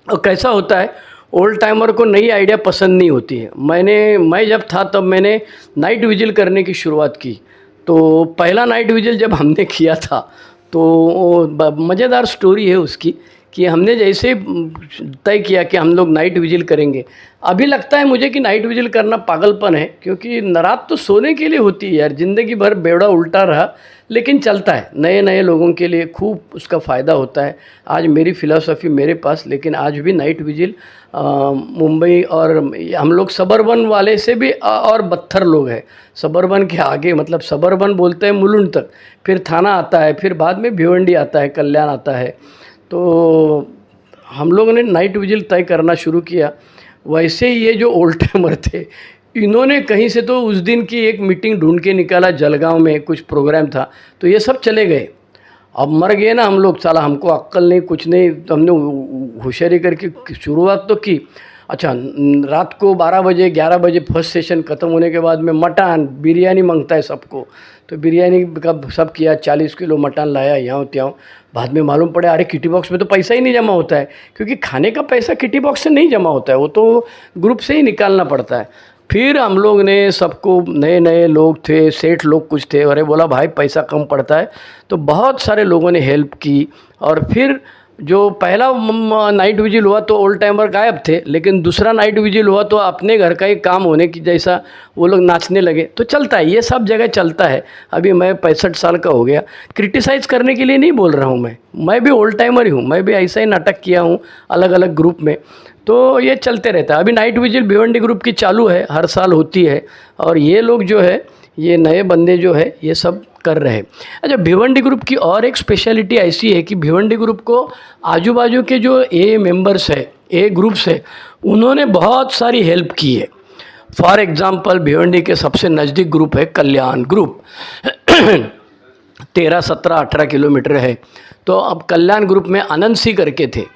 और कैसा होता है, ओल्ड टाइमर को नई आइडिया पसंद नहीं होती है। मैं जब था तब मैंने नाइट विजिल करने की शुरुआत की। तो पहला नाइट विजिल जब हमने किया था, तो मज़ेदार स्टोरी है उसकी, कि हमने जैसे तय किया कि हम लोग नाइट विजिल करेंगे, अभी लगता है मुझे कि नाइट विजिल करना पागलपन है, क्योंकि रात तो सोने के लिए होती है यार, ज़िंदगी भर बेवड़ा उल्टा रहा, लेकिन चलता है, नए नए लोगों के लिए खूब उसका फ़ायदा होता है। आज मेरी फ़िलासफ़ी मेरे पास, लेकिन आज भी नाइट विजिल मुंबई और हम लोग सबर्बन वाले से भी और बदतर लोग हैं। सबर्बन के आगे, मतलब सबर्बन बोलते हैं मुलुंड तक, फिर थाना आता है, फिर बाद में भिवंडी आता है, कल्याण आता है। तो हम लोगों ने नाइट विजिल तय करना शुरू किया। वैसे ही ये जो ओल्ड टाइमर थे, इन्होंने कहीं से तो उस दिन की एक मीटिंग ढूंढ के निकाला, जलगांव में कुछ प्रोग्राम था, तो ये सब चले गए। अब मर गए ना हम लोग, साला हमको अक्ल नहीं कुछ नहीं, तो हमने होशियारी करके शुरुआत तो की। अच्छा, रात को 12 बजे 11 बजे फर्स्ट सेशन ख़त्म होने के बाद में मटन बिरयानी मांगता है सबको, तो बिरयानी का सब किया, 40 किलो मटन लाया यहाँ त्याँ। बाद में मालूम पड़े अरे किटी बॉक्स में तो पैसा ही नहीं जमा होता है, क्योंकि खाने का पैसा किटी बॉक्स से नहीं जमा होता है, वो तो ग्रुप से ही निकालना पड़ता है। फिर हम लोग ने सबको, नए नए लोग थे, सेठ लोग कुछ थे, अरे बोला भाई पैसा कम पड़ता है, तो बहुत सारे लोगों ने हेल्प की। और फिर जो पहला नाइट विजिल हुआ तो ओल्ड टाइमर गायब थे, लेकिन दूसरा नाइट विजिल हुआ तो अपने घर का ही काम होने की जैसा वो लोग नाचने लगे। तो चलता है, ये सब जगह चलता है। अभी मैं 65 साल का हो गया, क्रिटिसाइज़ करने के लिए नहीं बोल रहा हूँ, मैं भी ओल्ड टाइमर ही हूँ, मैं भी ऐसा ही नाटक किया हूँ अलग अलग ग्रुप में, तो ये चलते रहता है। अभी नाइट विजिल भिवंडी ग्रुप की चालू है, हर साल होती है, और ये लोग जो है, ये नए बंदे जो है ये सब कर रहे हैं। अच्छा, भिवंडी ग्रुप की और एक स्पेशलिटी ऐसी है कि भिवंडी ग्रुप को आजू बाजू के जो ए मेंबर्स है, ए ग्रुप्स है, उन्होंने बहुत सारी हेल्प की है। फॉर एग्ज़ाम्पल, भिवंडी के सबसे नज़दीक ग्रुप है कल्याण ग्रुप 13, 17, 18 किलोमीटर है। तो अब कल्याण ग्रुप में अनंत सिंह करके थे,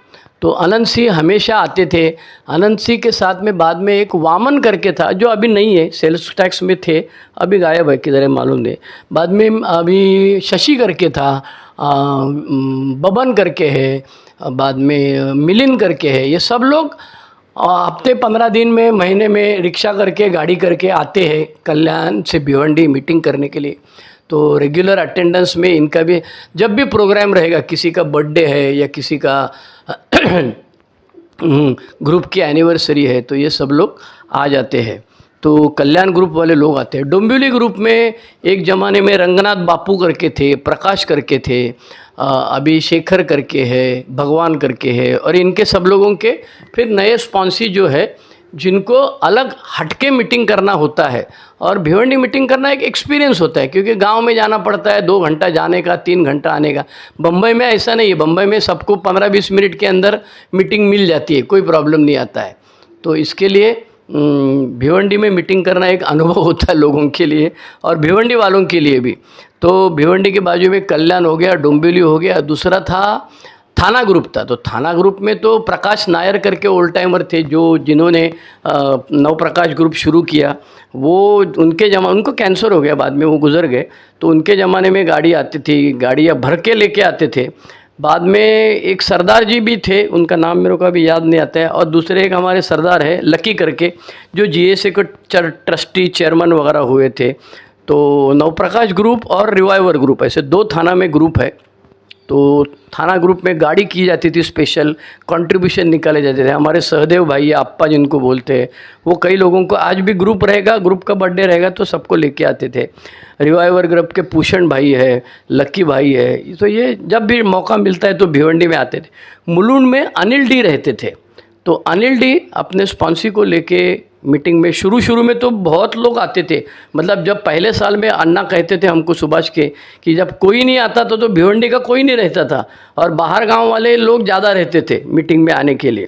तो अनंत सिंह हमेशा आते थे। अनंत सिंह के साथ में बाद में एक वामन करके था, जो अभी नहीं है, सेल्स टैक्स में थे, अभी गायब है, किधर है मालूम नहीं। बाद में अभी शशि करके था, बबन करके है, बाद में मिलिन करके है। ये सब लोग हफ्ते 15 दिन में, महीने में रिक्शा करके, गाड़ी करके आते हैं कल्याण से भिवंडी मीटिंग करने के लिए। तो रेगुलर अटेंडेंस में इनका भी, जब भी प्रोग्राम रहेगा, किसी का बर्थडे है या किसी का ग्रुप की एनिवर्सरी है, तो ये सब लोग आ जाते हैं। तो कल्याण ग्रुप वाले लोग आते हैं। डोंबिवली ग्रुप में एक ज़माने में रंगनाथ बापू करके थे, प्रकाश करके थे, अभी शेखर करके है, भगवान करके है, और इनके सब लोगों के फिर नए स्पॉन्सी जो है, जिनको अलग हटके मीटिंग करना होता है। और भिवंडी मीटिंग करना एक एक्सपीरियंस होता है, क्योंकि गांव में जाना पड़ता है, 2 घंटा जाने का, 3 घंटा आने का। बम्बई में ऐसा नहीं है, बम्बई में सबको 15-20 मिनट के अंदर मीटिंग मिल जाती है, कोई प्रॉब्लम नहीं आता है। तो इसके लिए भिवंडी में मीटिंग करना एक अनुभव होता है लोगों के लिए, और भिवंडी वालों के लिए भी। तो भिवंडी के बाजू में कल्याण हो गया, डोंबिवली हो गया, दूसरा था थाना ग्रुप था। तो थाना ग्रुप में तो प्रकाश नायर करके ओल्ड टाइमर थे, जिन्होंने नवप्रकाश ग्रुप शुरू किया। वो उनको कैंसर हो गया, बाद में वो गुजर गए। तो उनके ज़माने में गाड़ी आती थी, गाड़ियाँ भर के लेके आते थे। बाद में एक सरदार जी भी थे, उनका नाम मेरे को अभी याद नहीं आता है, और दूसरे एक हमारे सरदार है लकी करके, जो जीएसए को ट्रस्टी चेयरमैन वगैरह हुए थे। तो नवप्रकाश ग्रुप और रिवाइवर ग्रुप, ऐसे 2 थाना में ग्रुप है। तो थाना ग्रुप में गाड़ी की जाती थी, स्पेशल कंट्रीब्यूशन निकाले जाते थे। हमारे सहदेव भाई या अप्पा जिनको बोलते हैं, वो कई लोगों को, आज भी ग्रुप रहेगा, ग्रुप का बर्थडे रहेगा तो सबको लेके आते थे। रिवाइवर ग्रुप के पूषण भाई है, लक्की भाई है। तो ये जब भी मौका मिलता है तो भिवंडी में आते थे। मुलुंड में अनिल डी रहते थे। तो अनिल डी अपने स्पॉन्सी को लेके मीटिंग में शुरू में तो बहुत लोग आते थे। मतलब जब पहले साल में अन्ना कहते थे हमको सुभाष के कि जब कोई नहीं आता तो भिवंडी का कोई नहीं रहता था, और बाहर गांव वाले लोग ज़्यादा रहते थे मीटिंग में आने के लिए।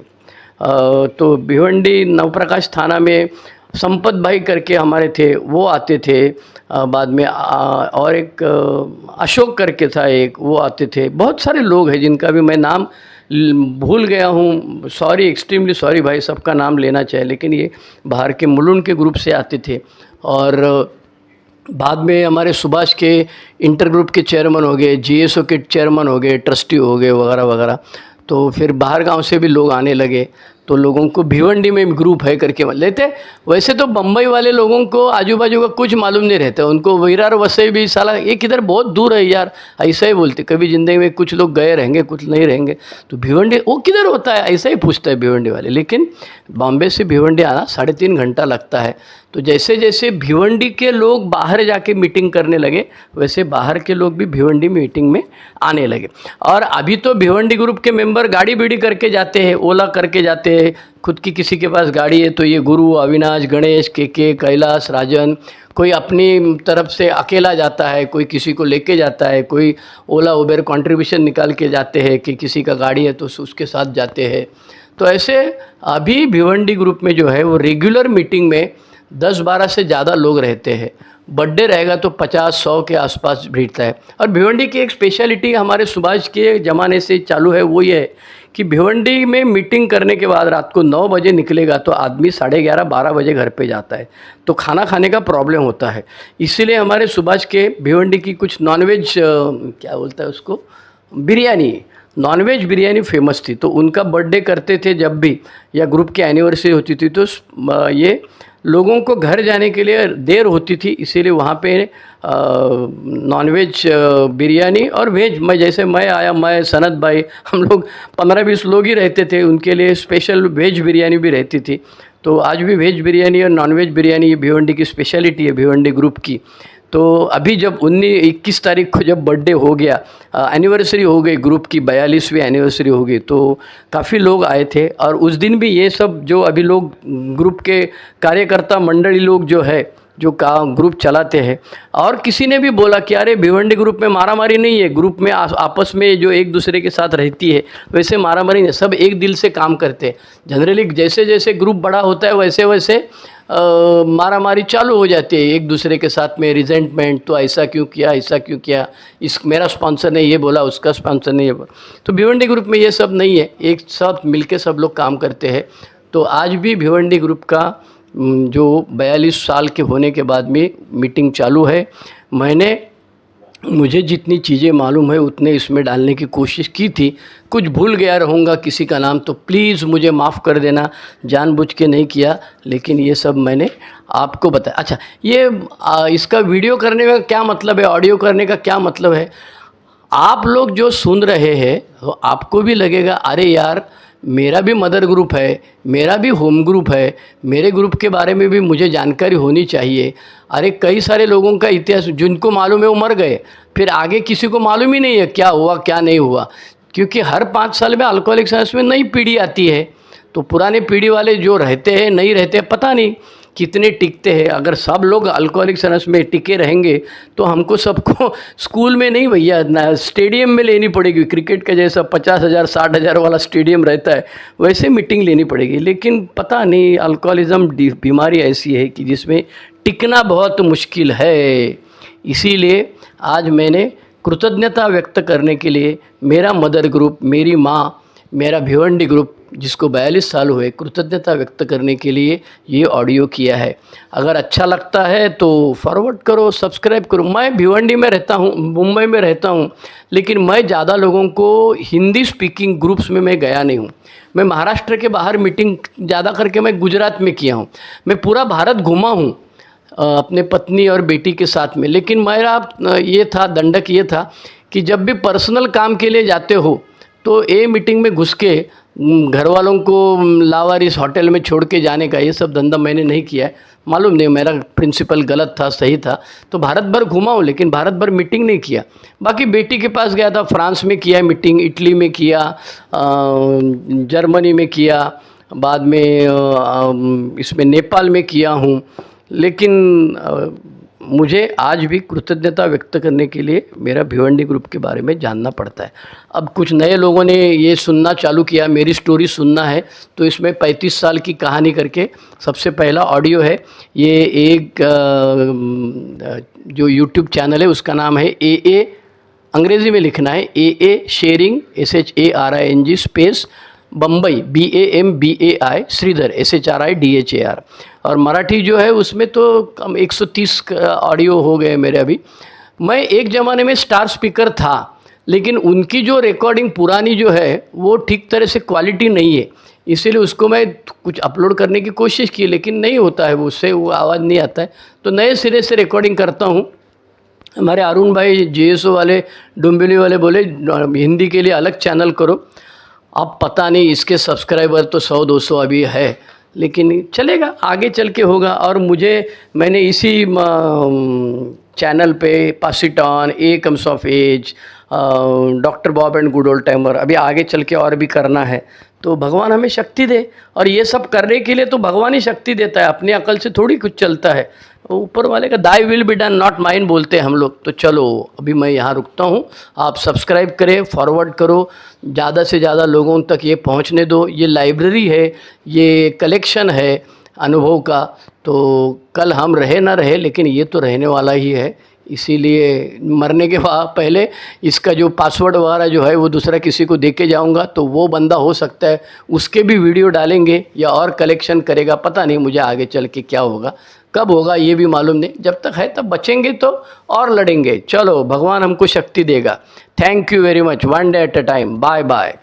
तो भिवंडी नवप्रकाश थाना में संपत भाई करके हमारे थे, वो आते थे। बाद में और एक अशोक करके था एक, वो आते थे। बहुत सारे लोग हैं जिनका भी मैं नाम भूल गया हूँ, सॉरी, एक्सट्रीमली सॉरी भाई, सबका नाम लेना चाहिए, लेकिन ये बाहर के मुलुंड के ग्रुप से आते थे। और बाद में हमारे सुभाष के इंटर ग्रुप के चेयरमैन हो गए, जीएसओ के चेयरमैन हो गए, ट्रस्टी हो गए वगैरह वगैरह। तो फिर बाहर गांव से भी लोग आने लगे, तो लोगों को भिवंडी में ग्रुप है करके लेते। वैसे तो बम्बई वाले लोगों को आजू बाजू का कुछ मालूम नहीं रहता, उनको विरार वसई भी साला ये किधर बहुत दूर है यार, ऐसा ही बोलते। कभी ज़िंदगी में कुछ लोग गए रहेंगे, कुछ नहीं रहेंगे, तो भिवंडी वो किधर होता है, ऐसा ही पूछता है भिवंडी वाले। लेकिन बॉम्बे से भिवंडी आना 3.5 घंटा लगता है। तो जैसे जैसे भिवंडी के लोग बाहर जाके मीटिंग करने लगे, वैसे बाहर के लोग भी भिवंडी मीटिंग में आने लगे। और अभी तो भिवंडी ग्रुप के मेंबर गाड़ी बीड़ी करके जाते हैं, ओला करके जाते हैं। खुद की किसी के पास गाड़ी है तो ये गुरु, अविनाश, गणेश, के कैलाश, राजन, कोई अपनी तरफ से अकेला जाता है, कोई किसी को लेके जाता है, कोई ओला उबेर कंट्रीब्यूशन निकाल के जाते हैं कि किसी का गाड़ी है तो उसके साथ जाते हैं। तो ऐसे अभी भिवंडी ग्रुप में जो है वो रेगुलर मीटिंग में 10-12 से ज़्यादा लोग रहते हैं। बर्थडे रहेगा तो 50-100 के आसपास भीड़ता है। और भिवंडी की एक स्पेशलिटी हमारे सुभाष के ज़माने से चालू है, वो ये है कि भिवंडी में मीटिंग करने के बाद रात को 9 बजे निकलेगा तो आदमी 11:30-12 बजे घर पे जाता है। तो खाना खाने का प्रॉब्लम होता है। इसीलिए हमारे सुभाष के भिवंडी की कुछ नॉनवेज, क्या बोलता है उसको, बिरयानी, नॉनवेज बिरयानी फेमस थी। तो उनका बर्थडे करते थे जब भी, या ग्रुप की एनिवर्सरी होती थी, तो ये लोगों को घर जाने के लिए देर होती थी, इसीलिए वहाँ पे नॉनवेज बिरयानी और वेज, मैं आया, मैं सनत भाई, हम लोग 15-20 लोग ही रहते थे, उनके लिए स्पेशल वेज बिरयानी भी रहती थी। तो आज भी वेज बिरयानी और नॉनवेज बिरयानी ये भिवंडी की स्पेशलिटी है, भिवंडी ग्रुप की। तो अभी जब 21 तारीख को जब बर्थडे हो गया, एनिवर्सरी हो गई ग्रुप की, 42वीं एनिवर्सरी हो गई, तो काफ़ी लोग आए थे। और उस दिन भी ये सब जो अभी लोग ग्रुप के कार्यकर्ता मंडली लोग जो है, जो ग्रुप चलाते हैं, और किसी ने भी बोला कि अरे भिवंडी ग्रुप में मारामारी नहीं है, ग्रुप में आपस में जो एक दूसरे के साथ रहती है वैसे मारामारी नहीं, सब एक दिल से काम करते हैं। जनरली जैसे जैसे ग्रुप बड़ा होता है वैसे वैसे मारामारी चालू हो जाती है एक दूसरे के साथ में, रिजेंटमेंट, तो ऐसा क्यों किया, ऐसा क्यों किया, मेरा स्पॉन्सर ने ये बोला, उसका स्पॉन्सर ने ये बोला। तो भिवंडी ग्रुप में ये सब नहीं है, एक साथ मिलके सब लोग काम करते हैं। तो आज भी भिवंडी ग्रुप का जो 42 साल के होने के बाद में मीटिंग चालू है। मैंने मुझे जितनी चीज़ें मालूम है उतने इसमें डालने की कोशिश की थी। कुछ भूल गया रहूँगा किसी का नाम तो प्लीज़ मुझे माफ़ कर देना, जानबूझ के नहीं किया, लेकिन ये सब मैंने आपको बताया। अच्छा, ये इसका वीडियो करने का क्या मतलब है, ऑडियो करने का क्या मतलब है? आप लोग जो सुन रहे हैं तो आपको भी लगेगा अरे यार, मेरा भी मदर ग्रुप है, मेरा भी होम ग्रुप है, मेरे ग्रुप के बारे में भी मुझे जानकारी होनी चाहिए। अरे कई सारे लोगों का इतिहास जिनको मालूम है वो मर गए, फिर आगे किसी को मालूम ही नहीं है क्या हुआ क्या नहीं हुआ, क्योंकि हर 5 साल में अल्कोहलिक एनोनिमस में नई पीढ़ी आती है। तो पुराने पीढ़ी वाले जो रहते हैं नहीं रहते पता नहीं कितने टिकते हैं। अगर सब लोग अल्कोहलिक एनोनिमस में टिके रहेंगे तो हमको सबको स्कूल में नहीं भैया, स्टेडियम में लेनी पड़ेगी। क्रिकेट का जैसा 50,000 60,000 वाला स्टेडियम रहता है वैसे मीटिंग लेनी पड़ेगी। लेकिन पता नहीं, अल्कोहलिज्म बीमारी ऐसी है कि जिसमें टिकना बहुत मुश्किल है। इसीलिए आज मैंने कृतज्ञता व्यक्त करने के लिए मेरा मदर ग्रुप, मेरी माँ, मेरा भिवंडी ग्रुप जिसको 42 साल हुए, कृतज्ञता व्यक्त करने के लिए ये ऑडियो किया है। अगर अच्छा लगता है तो फॉरवर्ड करो, सब्सक्राइब करो। मैं भिवंडी में रहता हूँ, मुंबई में रहता हूँ, लेकिन मैं ज़्यादा लोगों को हिंदी स्पीकिंग ग्रुप्स में मैं गया नहीं हूँ। मैं महाराष्ट्र के बाहर मीटिंग ज़्यादा करके मैं गुजरात में किया हूँ। मैं पूरा भारत घूमा हूँ अपने पत्नी और बेटी के साथ में। लेकिन मेरा ये था, दंडक ये था कि जब भी पर्सनल काम के लिए जाते हो तो ए मीटिंग में घुस के घर वालों को लावारिस होटल में छोड़ के जाने का ये सब धंधा मैंने नहीं किया है। मालूम नहीं मेरा प्रिंसिपल गलत था सही था। तो भारत भर घुमा हूँ लेकिन भारत भर मीटिंग नहीं किया। बाकी बेटी के पास गया था, फ्रांस में किया मीटिंग, इटली में किया, जर्मनी में किया, बाद में इसमें नेपाल में किया हूँ। लेकिन मुझे आज भी कृतज्ञता व्यक्त करने के लिए मेरा भिवंडी ग्रुप के बारे में जानना पड़ता है। अब कुछ नए लोगों ने ये सुनना चालू किया, मेरी स्टोरी सुनना है, तो इसमें 35 साल की कहानी करके सबसे पहला ऑडियो है। ये एक जो यूट्यूब चैनल है उसका नाम है AA, अंग्रेज़ी में लिखना है AA sharing SHARING space Bombay BAMBAI Shridhar SHRIDHAR। और मराठी जो है उसमें तो कम 130 ऑडियो हो गए मेरे अभी। मैं एक ज़माने में स्टार स्पीकर था, लेकिन उनकी जो रिकॉर्डिंग पुरानी जो है वो ठीक तरह से क्वालिटी नहीं है, इसीलिए उसको मैं कुछ अपलोड करने की कोशिश की, लेकिन नहीं होता है, वो उससे वो आवाज़ नहीं आता है। तो नए सिरे से रिकॉर्डिंग करता हूँ। हमारे अरुण भाई JSO वाले, डुम्बिली वाले बोले हिंदी के लिए अलग चैनल करो। अब पता नहीं इसके सब्सक्राइबर तो 100-200 अभी है, लेकिन चलेगा, आगे चल के होगा। और मैंने इसी चैनल पे pass it on, a comes of age, doctor Bob and good old timer, अभी आगे चल के और भी करना है। तो भगवान हमें शक्ति दे, और ये सब करने के लिए तो भगवान ही शक्ति देता है, अपनी अकल से थोड़ी कुछ चलता है। ऊपर वाले का thy will be done not mine बोलते हैं हम लोग। तो चलो अभी मैं यहाँ रुकता हूँ। आप सब्सक्राइब करें, फॉरवर्ड करो, ज़्यादा से ज़्यादा लोगों तक ये पहुँचने दो। ये लाइब्रेरी है, ये कलेक्शन है अनुभव का। तो कल हम रहे ना रहे, लेकिन ये तो रहने वाला ही है। इसीलिए मरने के बाद पहले इसका जो पासवर्ड वगैरह जो है वो दूसरा किसी को दे के जाऊँगा, तो वो बंदा हो सकता है उसके भी वीडियो डालेंगे या और कलेक्शन करेगा। पता नहीं मुझे आगे चल के क्या होगा, कब होगा ये भी मालूम नहीं। जब तक है तब बचेंगे तो और लड़ेंगे। चलो भगवान हमको शक्ति देगा। Thank you very much. One day at a time. Bye bye.